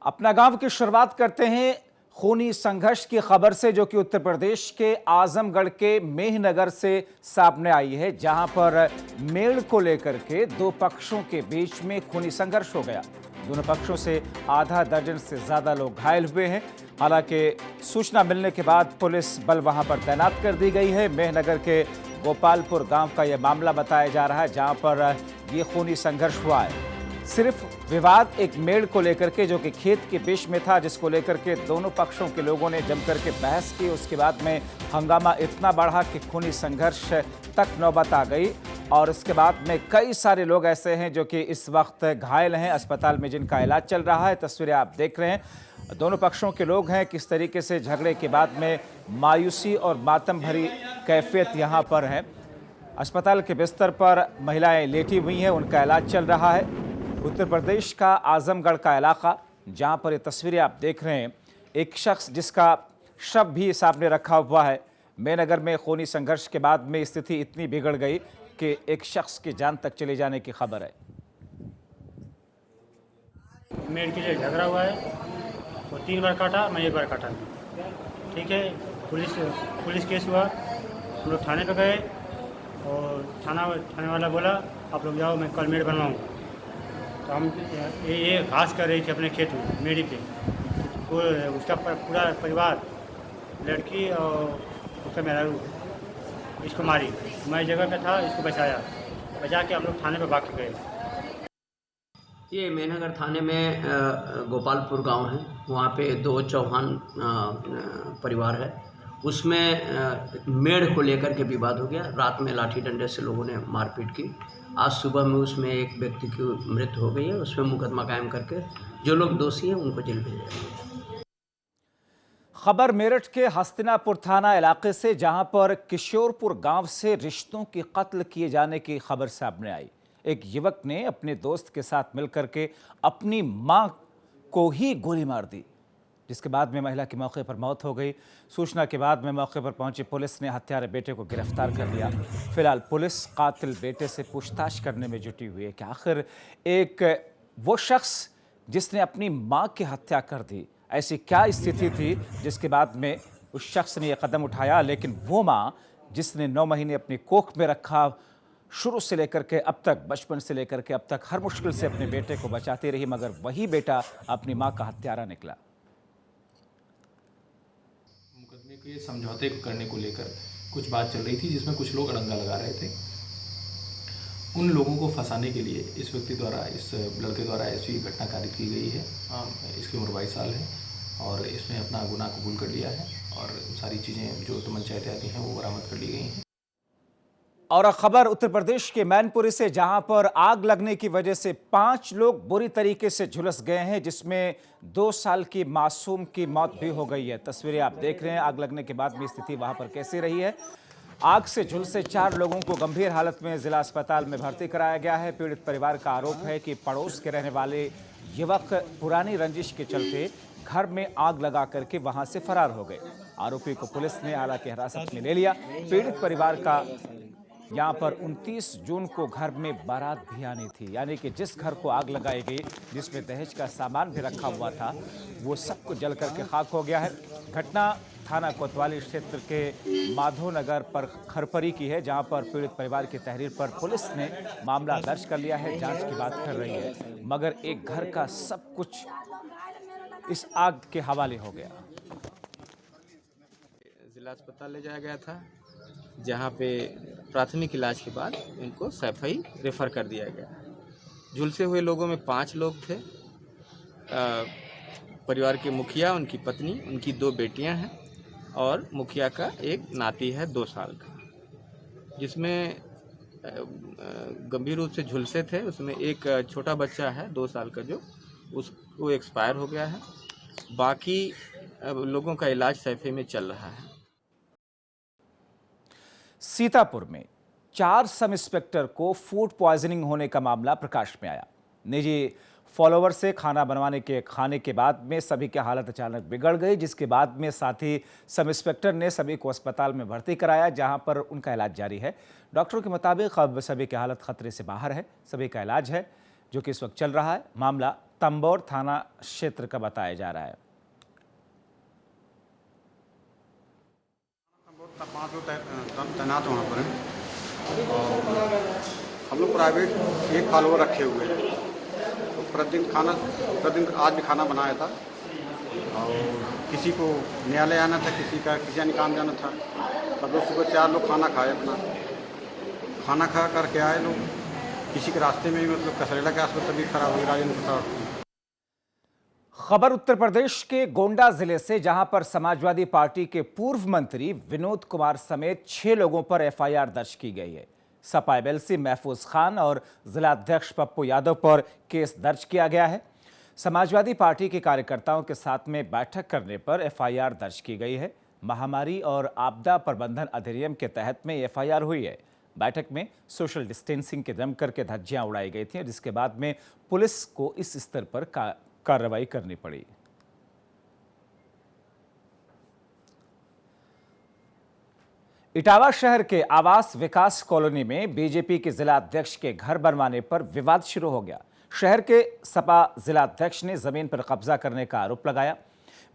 अपना गांव की शुरुआत करते हैं खूनी संघर्ष की खबर से, जो कि उत्तर प्रदेश के आजमगढ़ के मेहनगर से सामने आई है, जहां पर मेड़ को लेकर के दो पक्षों के बीच में खूनी संघर्ष हो गया। दोनों पक्षों से आधा दर्जन से ज्यादा लोग घायल हुए हैं। हालांकि सूचना मिलने के बाद पुलिस बल वहां पर तैनात कर दी गई है। मेहनगर के गोपालपुर गांव का यह मामला बताया जा रहा है, जहां पर ये खूनी संघर्ष हुआ है। सिर्फ विवाद एक मेड़ को लेकर के, जो कि खेत के बीच में था, जिसको लेकर के दोनों पक्षों के लोगों ने जमकर के बहस की। उसके बाद में हंगामा इतना बढ़ा कि खूनी संघर्ष तक नौबत आ गई। और इसके बाद में कई सारे लोग ऐसे हैं जो कि इस वक्त घायल हैं, अस्पताल में जिनका इलाज चल रहा है। तस्वीरें आप देख रहे हैं, दोनों पक्षों के लोग हैं। किस तरीके से झगड़े के बाद में मायूसी और मातम भरी कैफियत यहाँ पर है। अस्पताल के बिस्तर पर महिलाएं लेटी हुई हैं, उनका इलाज चल रहा है। उत्तर प्रदेश का आजमगढ़ का इलाका, जहां पर ये तस्वीरें आप देख रहे हैं, एक शख्स जिसका शव भी सामने रखा हुआ है। मेहनगर में खूनी संघर्ष के बाद में स्थिति इतनी बिगड़ गई कि एक शख्स की जान तक चले जाने की खबर है। मेड़ के लिए झगड़ा हुआ है, वो 3 बार काटा, मैं 1 बार काटा। ठीक है, पुलिस केस हुआ। हम लोग थाने पे गए और थाने वाला बोला आप लोग जाओ, मैं कल मेड़ बनवाऊँगा। तो हम ये घास कर रही थी अपने खेत में मेड़ी पे, तो उसका पूरा परिवार, लड़की और उसका मेहरारू, इसको मारी। मैं जगह पे था, इसको बचा के हम लोग थाने पे भाग गए। ये मेहनगर थाने में गोपालपुर गांव है, वहाँ पे 2 चौहान परिवार है। उसमें मेड़ को लेकर के विवाद हो गया। रात में लाठी डंडे से लोगों ने मारपीट की। आज सुबह में उसमें एक व्यक्ति की मृत्यु हो गई है। उसमें मुकदमा कायम करके जो लोग दोषी हैं उनको जेल भेजा जाएगा। खबर मेरठ के हस्तिनापुर थाना इलाके से, जहां पर किशोरपुर गांव से रिश्तों की कत्ल किए जाने की खबर सामने आई। एक युवक ने अपने दोस्त के साथ मिलकर के अपनी मां को ही गोली मार दी, जिसके बाद में महिला की मौके पर मौत हो गई। सूचना के बाद में मौके पर पहुंची पुलिस ने हत्यारे बेटे को गिरफ्तार कर लिया। फिलहाल पुलिस कातिल बेटे से पूछताछ करने में जुटी हुई है कि आखिर एक वो शख्स जिसने अपनी मां की हत्या कर दी, ऐसी क्या स्थिति थी जिसके बाद में उस शख्स ने यह कदम उठाया। लेकिन वो मां जिसने 9 महीने अपनी कोख में रखा, शुरू से लेकर के अब तक, बचपन से लेकर के अब तक हर मुश्किल से अपने बेटे को बचाती रही, मगर वही बेटा अपनी मां का हत्यारा निकला। मुकदमे के समझौते करने को लेकर कुछ बात चल रही थी, जिसमें कुछ लोग अड़ंगा लगा रहे थे। उन लोगों को फंसाने के लिए इस व्यक्ति द्वारा, इस लड़के द्वारा ऐसी घटना कारित की गई है। इसकी उम्र 22 साल है और इसने अपना गुनाह कबूल कर लिया है और सारी चीज़ें जो तमंचा आती हैं वो बरामद कर ली गई हैं। और खबर उत्तर प्रदेश के मैनपुरी से, जहां पर आग लगने की वजह से 5 लोग बुरी तरीके से झुलस गए हैं, जिसमें 2 साल की मासूम की मौत भी हो गई है। तस्वीरें आप देख रहे हैं, आग लगने के बाद भी स्थिति वहां पर कैसी रही है। आग से झुलसे 4 लोगों को गंभीर हालत में जिला अस्पताल में भर्ती कराया गया है। पीड़ित परिवार का आरोप है कि पड़ोस के रहने वाले युवक पुरानी रंजिश के चलते घर में आग लगा करके वहां से फरार हो गए। आरोपी को पुलिस ने हालांकि हिरासत में ले लिया। पीड़ित परिवार का यहाँ पर 29 जून को घर में बारात भी आनी थी, यानी कि जिस घर को आग लगाई गई, जिसमें दहेज का सामान भी रखा हुआ था, वो सब कुछ जल करके खाक हो गया है। घटना थाना कोतवाली क्षेत्र के माधोनगर पर खरपरी की है, जहां पर पीड़ित परिवार की तहरीर पर पुलिस ने मामला दर्ज कर लिया है, जांच की बात कर रही है। मगर एक घर का सब कुछ इस आग के हवाले हो गया। जिला अस्पताल ले जाया गया था, जहाँ पे प्राथमिक इलाज के बाद इनको सैफई रेफ़र कर दिया गया। झुलसे हुए लोगों में 5 लोग थे। परिवार के मुखिया, उनकी पत्नी, उनकी 2 बेटियां हैं और मुखिया का एक नाती है 2 साल का, जिसमें गंभीर रूप से झुलसे थे। उसमें एक छोटा बच्चा है 2 साल का, जो उसको एक्सपायर हो गया है। बाकी लोगों का इलाज सैफई में चल रहा है। सीतापुर में 4 सब इंस्पेक्टर को फूड पॉइजनिंग होने का मामला प्रकाश में आया। निजी फॉलोवर से खाने के बाद में सभी की हालत अचानक बिगड़ गई, जिसके बाद में साथी सब इंस्पेक्टर ने सभी को अस्पताल में भर्ती कराया, जहां पर उनका इलाज जारी है। डॉक्टरों के मुताबिक अब सभी की हालत खतरे से बाहर है। सभी का इलाज है जो कि इस वक्त चल रहा है। मामला तंबोर थाना क्षेत्र का बताया जा रहा है। 5 लोग तैनात वहाँ पर हैं और हम लोग प्राइवेट एक फॉलोअर रखे हुए हैं। तो प्रतिदिन आज भी खाना बनाया था और किसी को न्यायालय आना था, किसी अन्य काम जाना था। सब लोग सुबह 4 लोग खाना खाए, अपना खाना खा करके आए लोग। किसी के रास्ते में ही मतलब कसरेला के आसपास तबीयत खराब हुई, राजेंद्र प्रसाद। खबर उत्तर प्रदेश के गोंडा जिले से, जहां पर समाजवादी पार्टी के पूर्व मंत्री विनोद कुमार समेत 6 लोगों पर एफआईआर दर्ज की गई है। सपा एमएलसी महफूज खान और जिला अध्यक्ष पप्पू यादव पर केस दर्ज किया गया है। समाजवादी पार्टी के कार्यकर्ताओं के साथ में बैठक करने पर एफआईआर दर्ज की गई है। महामारी और आपदा प्रबंधन अधिनियम के तहत में एफआईआर हुई है। बैठक में सोशल डिस्टेंसिंग के दम करके धज्जियां उड़ाई गई थी, जिसके बाद में पुलिस को इस स्तर पर कार्रवाई करनी पड़ी। इटावा शहर के आवास विकास कॉलोनी में बीजेपी के जिला अध्यक्ष के घर बनवाने पर विवाद शुरू हो गया। शहर के सपा जिला अध्यक्ष ने जमीन पर कब्जा करने का आरोप लगाया।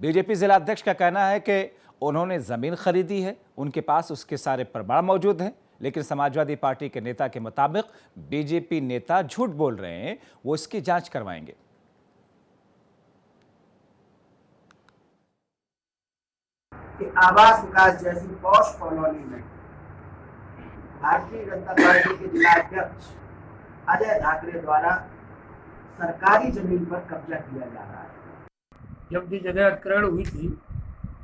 बीजेपी जिला अध्यक्ष का कहना है कि उन्होंने जमीन खरीदी है, उनके पास उसके सारे प्रमाण मौजूद हैं, लेकिन समाजवादी पार्टी के नेता के मुताबिक बीजेपी नेता झूठ बोल रहे हैं, वो इसकी जांच करवाएंगे। कि आवास विकास जैसी पॉश कॉलोनी में भारतीय जनता पार्टी के जिला अध्यक्ष अजय ठाकरे द्वारा सरकारी जमीन पर कब्जा किया जा रहा है। जब भी जगह अधिग्रहण हुई थी,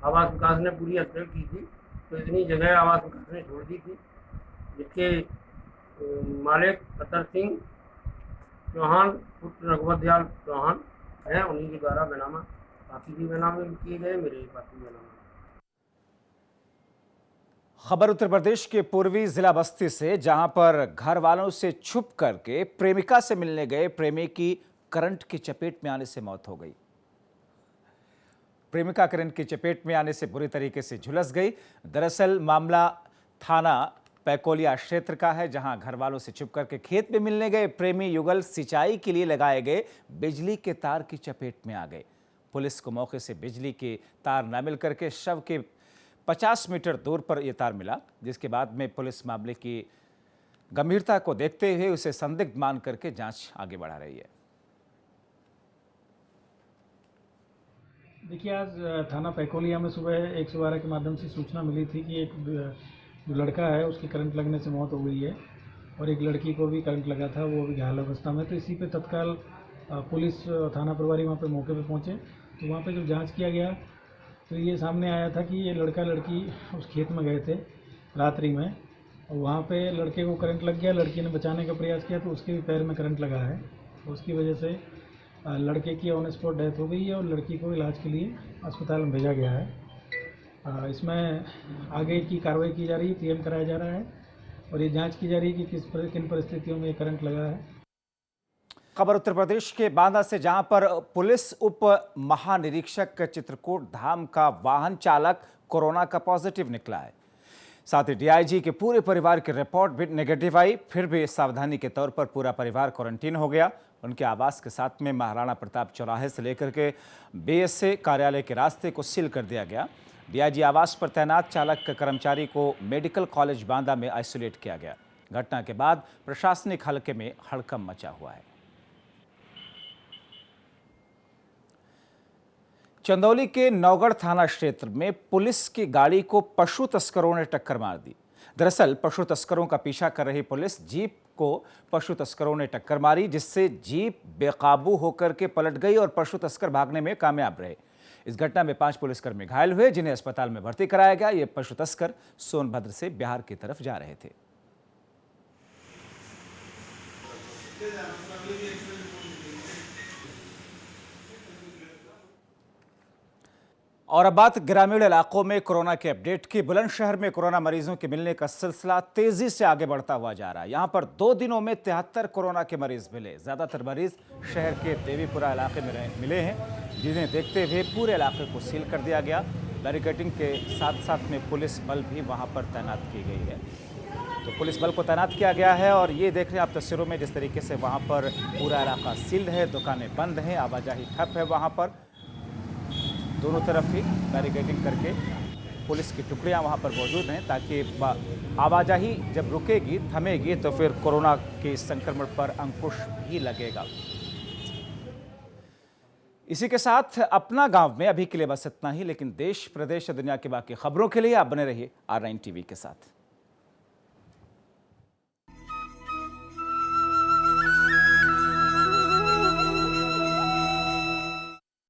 आवास विकास ने पूरी अधिग्रहण की थी, तो इतनी जगह आवास विकास ने छोड़ दी थी, जिसके मालिक अतर सिंह चौहान पुत्र रघुवत दयाल चौहान हैं, उन्हीं के द्वारा बैनामा, बाकी भी बैनामे किए गए, मेरे बाकी बैनामा। खबर उत्तर प्रदेश के पूर्वी जिला बस्ती से, जहां पर घर वालों से छुप करके प्रेमिका से मिलने गए प्रेमी की करंट की चपेट में आने से मौत हो गई। प्रेमिका करंट की चपेट में आने से बुरी तरीके से झुलस गई। दरअसल मामला थाना पैकोलिया क्षेत्र का है, जहां घर वालों से छुप करके खेत में मिलने गए प्रेमी युगल सिंचाई के लिए लगाए गए बिजली के तार की चपेट में आ गए। पुलिस को मौके से बिजली के तार न मिल करके शव के 50 मीटर दूर पर यह तार मिला, जिसके बाद में पुलिस मामले की गंभीरता को देखते हुए उसे संदिग्ध मान करके जांच आगे बढ़ा रही है। देखिए, आज थाना पैकोलिया में सुबह 112 के माध्यम से सूचना मिली थी कि एक जो लड़का है उसकी करंट लगने से मौत हो गई है और एक लड़की को भी करंट लगा था, वो भी घायल अवस्था में। तो इसी पे तत्काल पुलिस थाना प्रभारी वहाँ पे मौके पे पहुँचे। तो वहाँ पे जब जांच किया गया तो ये सामने आया था कि ये लड़का लड़की उस खेत में गए थे रात्रि में, और वहाँ पे लड़के को करंट लग गया। लड़की ने बचाने का प्रयास किया तो उसके भी पैर में करंट लगा है, उसकी वजह से लड़के की ऑन स्पॉट डेथ हो गई है और लड़की को इलाज के लिए अस्पताल में भेजा गया है। इसमें आगे की कार्रवाई की जा रही है, पीएम कराया जा रहा है और ये जांच की जा रही है कि किन परिस्थितियों में करंट लगा है। खबर उत्तर प्रदेश के बांदा से, जहां पर पुलिस उप महानिरीक्षक चित्रकूट धाम का वाहन चालक कोरोना का पॉजिटिव निकला है। साथ ही डीआईजी के पूरे परिवार की रिपोर्ट भी नेगेटिव आई। फिर भी सावधानी के तौर पर पूरा परिवार क्वारंटीन हो गया। उनके आवास के साथ में महाराणा प्रताप चौराहे से लेकर के बीएसए कार्यालय के रास्ते को सील कर दिया गया। डीआईजी आवास पर तैनात चालक कर्मचारी को मेडिकल कॉलेज बांदा में आइसोलेट किया गया। घटना के बाद प्रशासनिक हलके में हड़कंप मचा हुआ है। चंदौली के नौगढ़ थाना क्षेत्र में पुलिस की गाड़ी को पशु तस्करों ने टक्कर मार दी। दरअसल पशु तस्करों का पीछा कर रही पुलिस जीप को पशु तस्करों ने टक्कर मारी, जिससे जीप बेकाबू होकर के पलट गई और पशु तस्कर भागने में कामयाब रहे। इस घटना में 5 पुलिसकर्मी घायल हुए, जिन्हें अस्पताल में भर्ती कराया गया। ये पशु तस्कर सोनभद्र से बिहार की तरफ जा रहे थे। और अब बात ग्रामीण इलाकों में कोरोना के अपडेट की। बुलंदशहर में कोरोना मरीजों के मिलने का सिलसिला तेजी से आगे बढ़ता हुआ जा रहा है। यहां पर 2 दिनों में 73 कोरोना के मरीज मिले। ज्यादातर मरीज शहर के देवीपुरा इलाके में मिले हैं, जिन्हें देखते हुए पूरे इलाके को सील कर दिया गया। बैरिकेडिंग के साथ साथ में पुलिस बल भी वहां पर तैनात की गई है। तो पुलिस बल को तैनात किया गया है और ये देख रहे हैं आप तस्वीरों में जिस तरीके से वहाँ पर पूरा इलाका सील्ड है, दुकानें बंद हैं, आवाजाही ठप है। वहाँ पर दोनों तरफ ही बैरिकेडिंग करके पुलिस की टुकड़ियाँ वहाँ पर मौजूद हैं ताकि आवाजाही जब रुकेगी, थमेगी तो फिर कोरोना के संक्रमण पर अंकुश भी लगेगा। इसी के साथ अपना गांव में अभी के लिए बस इतना ही, लेकिन देश, प्रदेश और दुनिया की बाकी खबरों के लिए आप बने रहिए R9 TV के साथ।